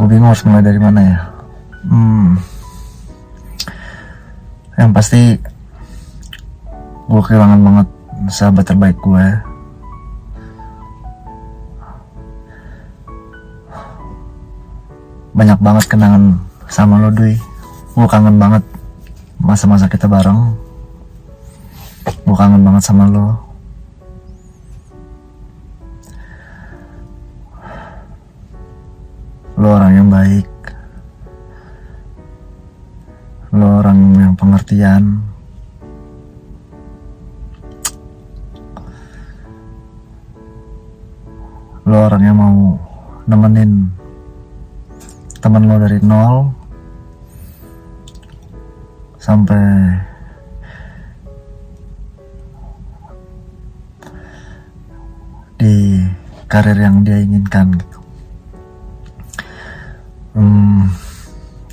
Gue bingung harus mulai dari mana ya. Yang pasti gue kehilangan banget sahabat terbaik gue. Banyak banget kenangan sama lo, Dwi. Gue kangen banget masa-masa kita bareng. Gue kangen banget sama lo. Lo orang yang baik. Lo orang yang pengertian. Lo orang yang mau nemenin teman lo dari nol sampai di karir yang dia inginkan gitu.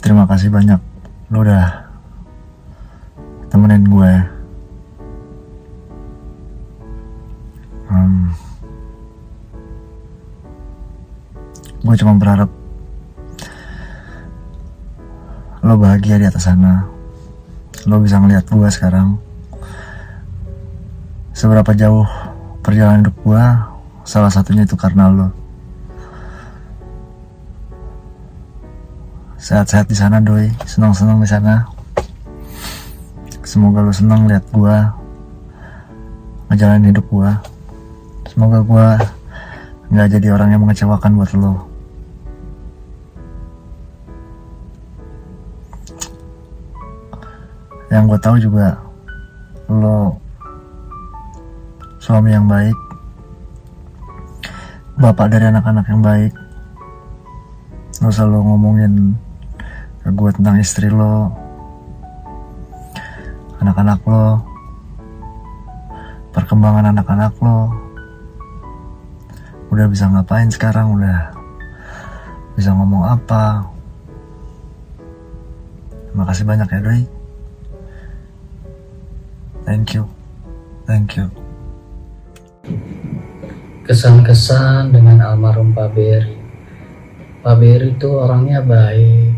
Terima kasih banyak, lo udah temenin gue. Gue cuma berharap lo bahagia di atas sana. Lo bisa ngeliat gue sekarang, seberapa jauh perjalanan hidup gue. Salah satunya itu karena lo. Sehat-sehat di sana, Doi. Senang-senang di sana. Semoga lo senang lihat gue ngejalanin hidup gue. Semoga gue nggak jadi orang yang mengecewakan buat lo. Yang gue tahu juga lo suami yang baik, bapak dari anak-anak yang baik. Lo selalu ngomongin ke gue tentang istri lo, anak-anak lo, perkembangan anak-anak lo. Udah bisa ngapain sekarang, udah bisa ngomong apa. Terima kasih banyak ya, Doi. Thank you. Kesan-kesan dengan almarhum Pak Beri. Pak Beri itu orangnya baik,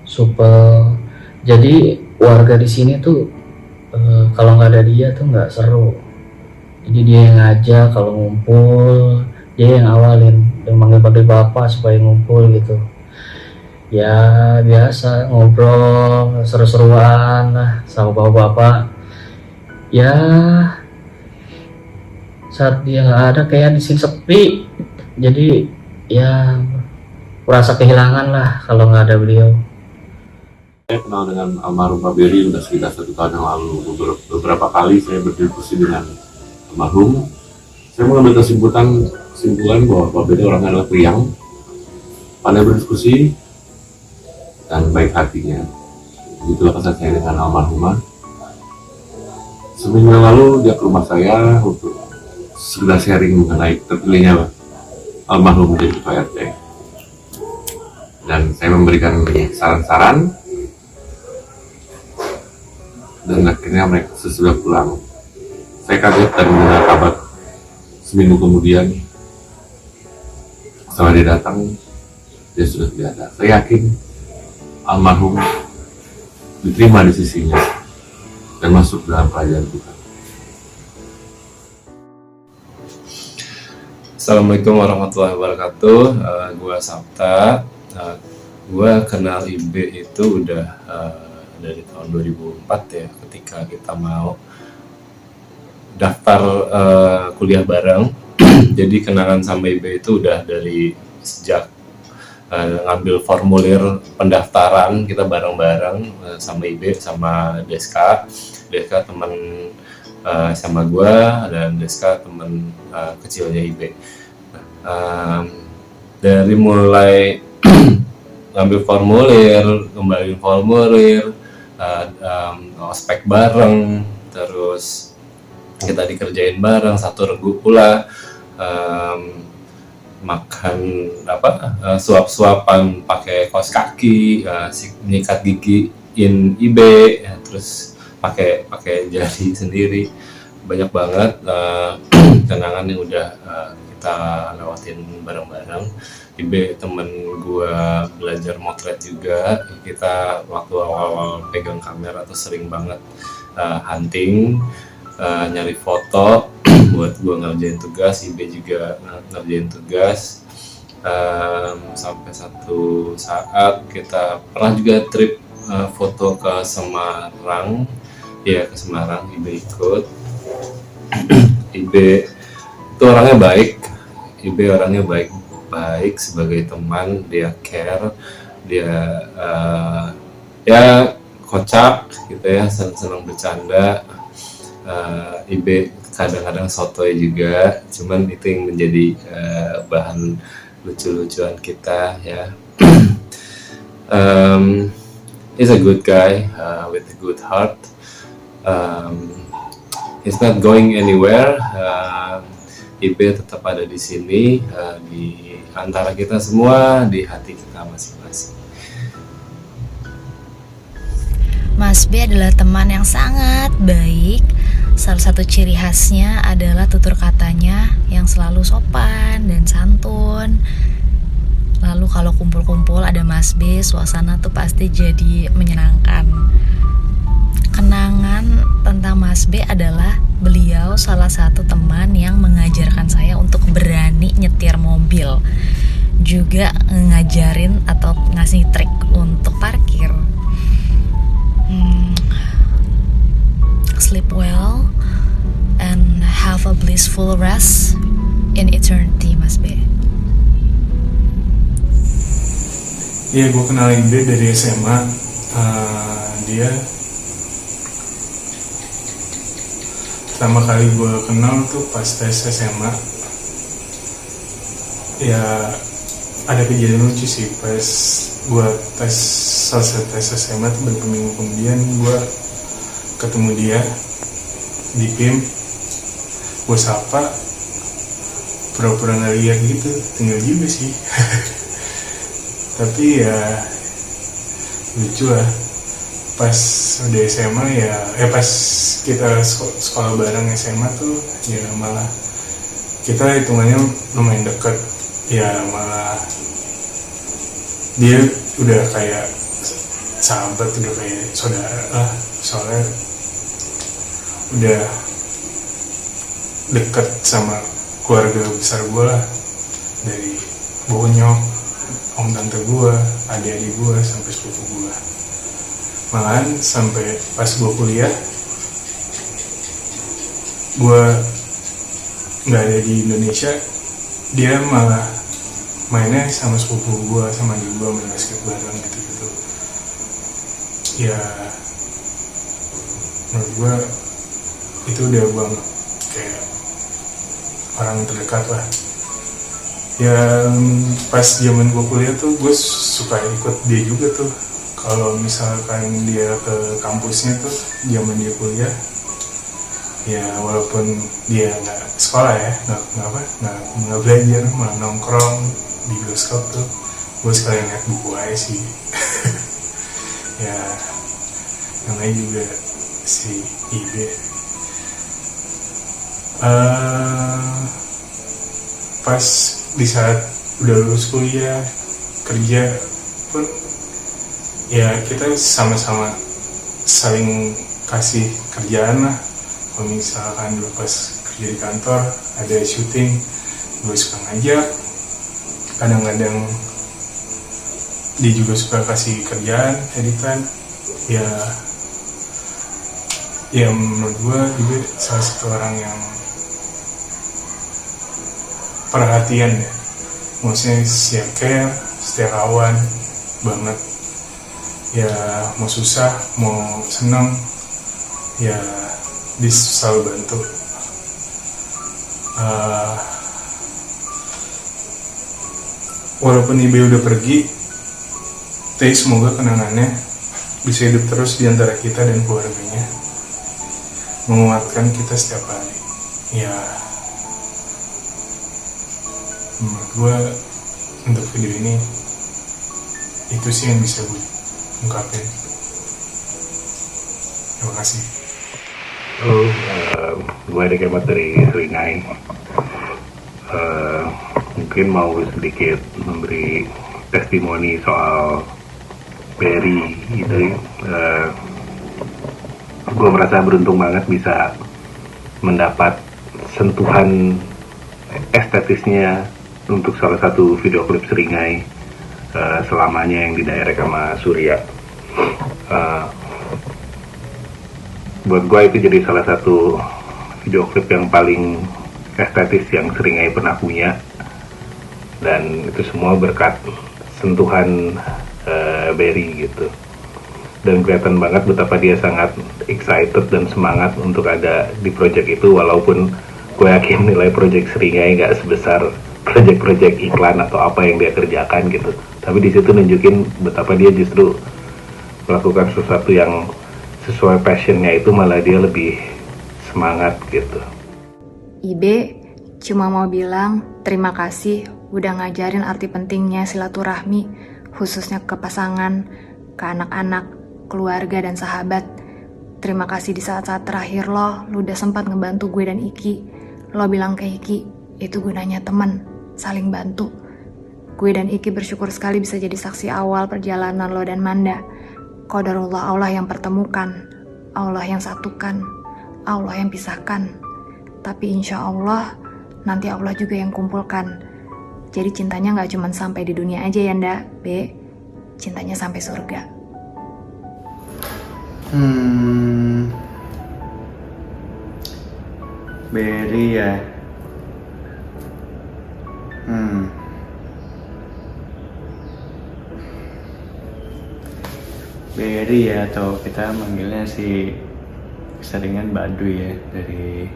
supel. Jadi warga di sini tuh kalau nggak ada dia tuh nggak seru. Jadi dia yang ngajak kalau ngumpul, dia yang awalin dan manggil-manggil bapak supaya ngumpul gitu. Ya biasa ngobrol seru-seruan lah sama bapak-bapak. Ya saat dia nggak ada kayak di sini sepi. Jadi ya merasa kehilangan lah kalau nggak ada beliau. Saya kenal dengan almarhum Pak Beri sudah sekitar 1 tahun yang lalu. Beberapa kali saya berdiskusi dengan almarhum. Saya mengambil kesimpulan bahwa Pak Beri orangnya adalah priang, pandai berdiskusi, dan baik hatinya. Begitulah kesan saya dengan almarhumah. Seminggu yang lalu dia ke rumah saya untuk sekedar sharing mengenai terpilihnya almarhum menjadi Ketua RT. Dan saya memberikan saran-saran, dan akhirnya mereka sesudah pulang. Saya kaget dan mendengar kabar seminggu kemudian setelah dia datang, dia sudah tidak ada. Saya yakin almarhum diterima di sisinya dan masuk dalam kerajaan Tuhan. Assalamualaikum warahmatullahi wabarakatuh. Gua Sabta. Gua kenal Ibe itu udah dari tahun 2004 ya, ketika kita mau daftar kuliah bareng. Jadi kenangan sama Ibe itu udah dari sejak ngambil formulir pendaftaran kita bareng-bareng sama Ibe sama Deska teman sama gua, dan Deska teman kecilnya Ibe. Dari mulai ngambil formulir, kembaliin formulir, ospek bareng, terus kita dikerjain bareng, satu regu pula, makan suap-suapan pakai kaos kaki, nyikat gigiin Ibe, ya, terus pakai jari sendiri. Banyak banget kenangan yang udah kita kita lewatin bareng-bareng. Ibe temen gua belajar motret juga, kita waktu awal-awal pegang kamera tuh sering banget hunting, nyari foto buat gua ngerjain tugas, Ibe juga ngerjain tugas. Sampai satu saat kita pernah juga trip foto ke Semarang, ya ke Semarang, Ibe ikut. Ibe itu orangnya baik, Ibe orangnya baik sebagai teman, dia care, dia ya kocak gitu ya, senang bercanda. Ibe kadang-kadang sotoy juga, cuman itu yang menjadi bahan lucu-lucuan kita ya. He's a good guy with a good heart. He's not going anywhere. Ibe tetap ada di sini, di antara kita semua, di hati kita masing-masing. Mas B adalah teman yang sangat baik. Salah satu ciri khasnya adalah tutur katanya yang selalu sopan dan santun. Lalu kalau kumpul-kumpul ada Mas B, suasana tuh pasti jadi menyenangkan. Kenangan tentang Mas B adalah beliau salah satu teman yang mengajarkan saya untuk berani nyetir mobil. Juga ngajarin atau ngasih trik untuk parkir. Sleep well and have a blissful rest in eternity, Mas B. Iya, gue kenal Ibe dari SMA. Dia pertama kali gue kenal tuh pas tes SMA. Ya ada kejadian lucu sih, pas gue selesai tes SMA tuh beberapa minggu kemudian gue ketemu dia di PIM. Gue sapa, pura-pura nggak lihat gitu, tinggal juga sih. Tapi ya lucu lah, pas udah SMA ya pas kita sekolah bareng SMA tuh ya malah kita hitungannya lumayan deket. Ya malah dia udah kayak sahabat, udah kayak saudara lah, soalnya udah deket sama keluarga besar gue lah, dari bonyok, om tante gue, adik-adik gue, sampai sepupu gue. Malahan sampai pas gue kuliah, gue nggak ada di Indonesia, dia malah mainnya sama sepupu gue, sama adik gue, main basket bareng gitu-gitu. Ya menurut gue itu udah banget kayak orang terdekat lah. Ya pas zaman gue kuliah tuh gue suka ikut dia juga tuh. Kalau misalkan dia ke kampusnya tuh zaman dia kuliah, ya walaupun dia nggak sekolah ya, nggak belajar, malah nongkrong di bioskop tuh, gue sekalian lihat buku aja sih. Ya namanya juga si Ibe. Pas di saat udah lulus kuliah, kerja pun ya kita sama-sama saling kasih kerjaan lah. Kalau misalkan dulu pas kerja di kantor ada syuting, gue suka ngajak, kadang-kadang dia juga suka kasih kerjaan, editan. Ya menurut gue juga salah satu orang yang perhatian ya, maksudnya siap care, setia kawan banget. Ya mau susah, mau seneng, ya dia selalu bantu. Walaupun Ibe udah pergi, tapi semoga kenangannya bisa hidup terus di antara kita dan keluarganya, menguatkan kita setiap hari. Ya menurut gue untuk video ini itu sih yang bisa gue ungkapin. Terima kasih. Halo, gue ada kabar dari Rinai. mungkin mau sedikit memberi testimoni soal Berry gitu. Gue merasa beruntung banget bisa mendapat sentuhan estetisnya untuk salah satu video klip Seringai selamanya yang didirect sama Surya. Buat gue itu jadi salah satu video klip yang paling estetis yang Seringai pernah punya, dan itu semua berkat sentuhan Berry gitu. Dan kelihatan banget betapa dia sangat excited dan semangat untuk ada di project itu, walaupun gue yakin nilai project Seringai nggak sebesar project-project iklan atau apa yang dia kerjakan gitu. Tapi di situ nunjukin betapa dia justru melakukan sesuatu yang sesuai passionnya, itu malah dia lebih semangat gitu. Ibe cuma mau bilang terima kasih udah ngajarin arti pentingnya silaturahmi, khususnya ke pasangan, ke anak-anak, keluarga, dan sahabat. Terima kasih di saat-saat terakhir lo udah sempat ngebantu gue dan Iki. Lo bilang ke Iki, itu gunanya teman, saling bantu. Gue dan Iki bersyukur sekali bisa jadi saksi awal perjalanan lo dan Manda. Qadarullah, Allah yang pertemukan, Allah yang satukan, Allah yang pisahkan. Tapi insya Allah, nanti Allah juga yang kumpulkan. Jadi cintanya gak cuma sampai di dunia aja ya ndak, Be. Cintanya sampai surga. Berry ya. Berry ya, atau kita manggilnya si keseringan Baduy ya, dari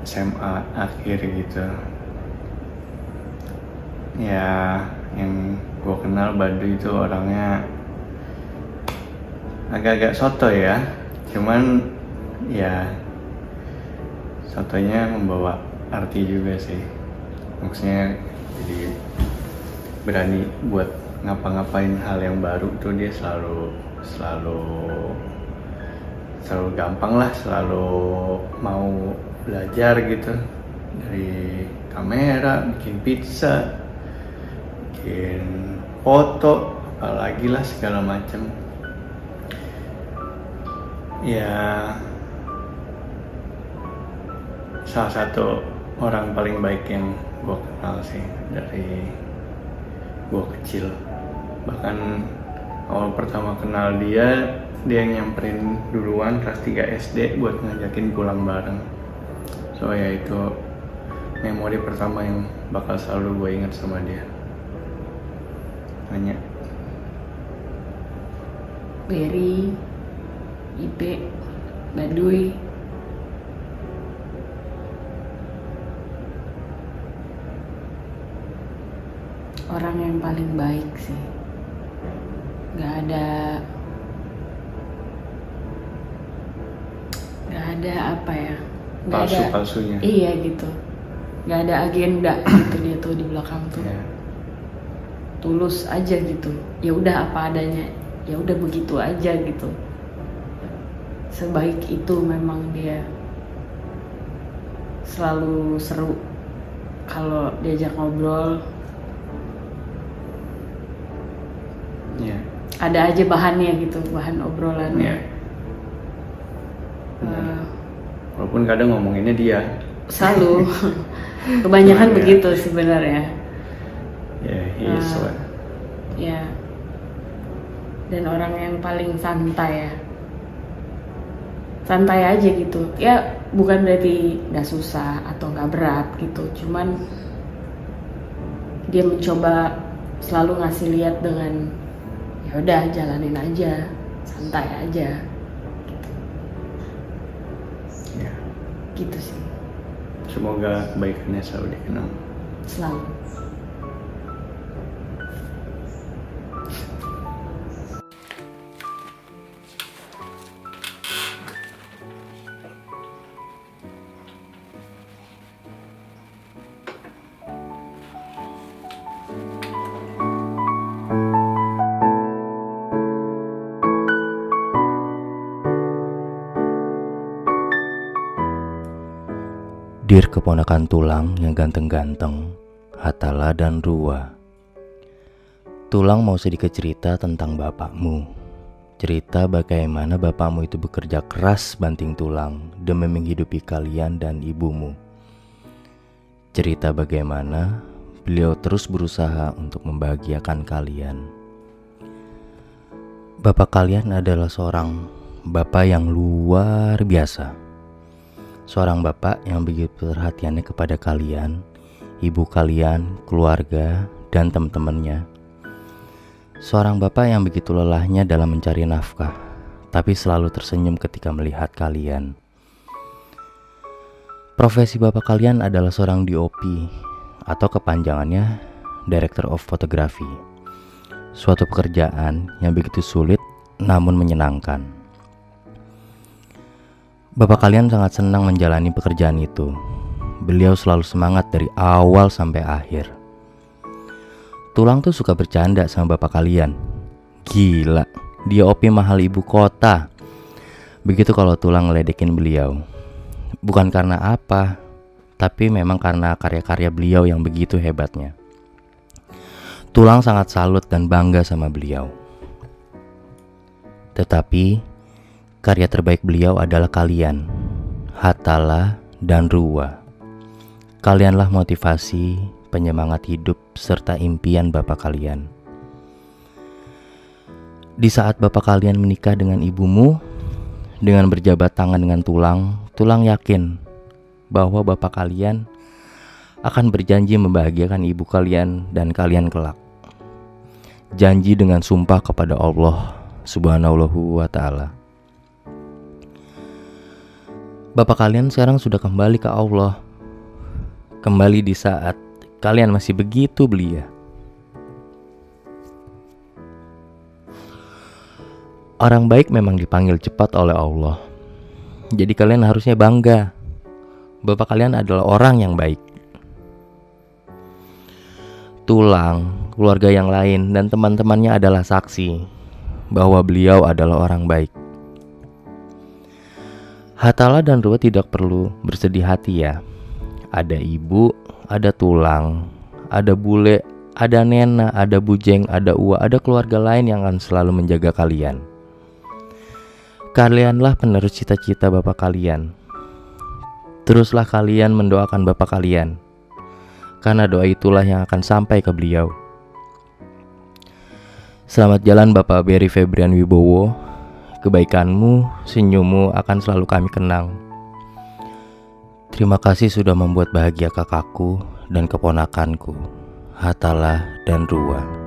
SMA akhir gitu. Ya, yang gue kenal Baduy itu orangnya agak-agak sotoy ya, cuman ya sotonya membawa arti juga sih. Maksudnya jadi berani buat ngapa-ngapain hal yang baru tuh, dia selalu gampang lah, selalu mau belajar gitu, dari kamera, bikin pizza, bikin foto, apalagi lah segala macam. Ya, salah satu orang paling baik yang gue kenal sih dari gue kecil. Bahkan awal pertama kenal dia nyamperin duluan kelas 3 SD buat ngajakin pulang bareng. So ya, itu memori pertama yang bakal selalu gue ingat sama dia. Tanya Berry, Ibe, Baduy, orang yang paling baik sih. Gak ada apa ya, palsu-palsunya. Iya gitu, gak ada agenda gitu dia tuh di belakang tuh. Ya. Tulus aja gitu, ya udah apa adanya, ya udah begitu aja gitu. Sebaik itu memang dia. Selalu seru kalau diajak ngobrol. Ya. Ada aja bahannya gitu, bahan obrolannya. Walaupun kadang ngomonginnya dia. Selalu. Kebanyakan begitu sebenarnya. Ya, he is what. Ya. Dan orang yang paling santai ya. Santai aja gitu. Ya, bukan berarti nggak susah atau nggak berat gitu. Cuman dia mencoba selalu ngasih lihat dengan ya udah jalanin aja, santai aja. Ya. Gitu sih. Semoga kebaikannya selalu dikenal. Selalu. Dear keponakan tulang yang ganteng-ganteng, Hatala dan Rua. Tulang mau sedikit cerita tentang bapakmu. Cerita bagaimana bapakmu itu bekerja keras banting tulang demi menghidupi kalian dan ibumu. Cerita bagaimana beliau terus berusaha untuk membahagiakan kalian. Bapak kalian adalah seorang bapak yang luar biasa. Seorang bapak yang begitu perhatiannya kepada kalian, ibu kalian, keluarga, dan teman-temannya. Seorang bapak yang begitu lelahnya dalam mencari nafkah, tapi selalu tersenyum ketika melihat kalian. Profesi bapak kalian adalah seorang DOP, atau kepanjangannya Director of Photography. Suatu pekerjaan yang begitu sulit namun menyenangkan. Bapak kalian sangat senang menjalani pekerjaan itu. Beliau selalu semangat dari awal sampai akhir. Tulang tuh suka bercanda sama bapak kalian. Gila, dia OP mahal ibu kota. Begitu kalau Tulang ngeledekin beliau. Bukan karena apa, tapi memang karena karya-karya beliau yang begitu hebatnya. Tulang sangat salut dan bangga sama beliau. Tetapi karya terbaik beliau adalah kalian, Hatala dan Rua. Kalianlah motivasi, penyemangat hidup, serta impian bapak kalian. Di saat bapak kalian menikah dengan ibumu, dengan berjabat tangan dengan Tulang yakin bahwa bapak kalian akan berjanji membahagiakan ibu kalian dan kalian kelak. Janji dengan sumpah kepada Allah Subhanahu wa ta'ala. Bapak kalian sekarang sudah kembali ke Allah. Kembali di saat kalian masih begitu belia. Orang baik memang dipanggil cepat oleh Allah. Jadi kalian harusnya bangga. Bapak kalian adalah orang yang baik. Tulang, keluarga yang lain, dan teman-temannya adalah saksi bahwa beliau adalah orang baik. Hatala dan Rua tidak perlu bersedih hati ya. Ada ibu, ada Tulang, ada bule, ada nena, ada bujeng, ada ua, ada keluarga lain yang akan selalu menjaga kalian. Kalianlah penerus cita-cita bapak kalian. Teruslah kalian mendoakan bapak kalian, karena doa itulah yang akan sampai ke beliau. Selamat jalan Bapak Berry Febrian Wibowo. Kebaikanmu, senyummu akan selalu kami kenang. Terima kasih sudah membuat bahagia kakakku dan keponakanku, Hatala dan Rua.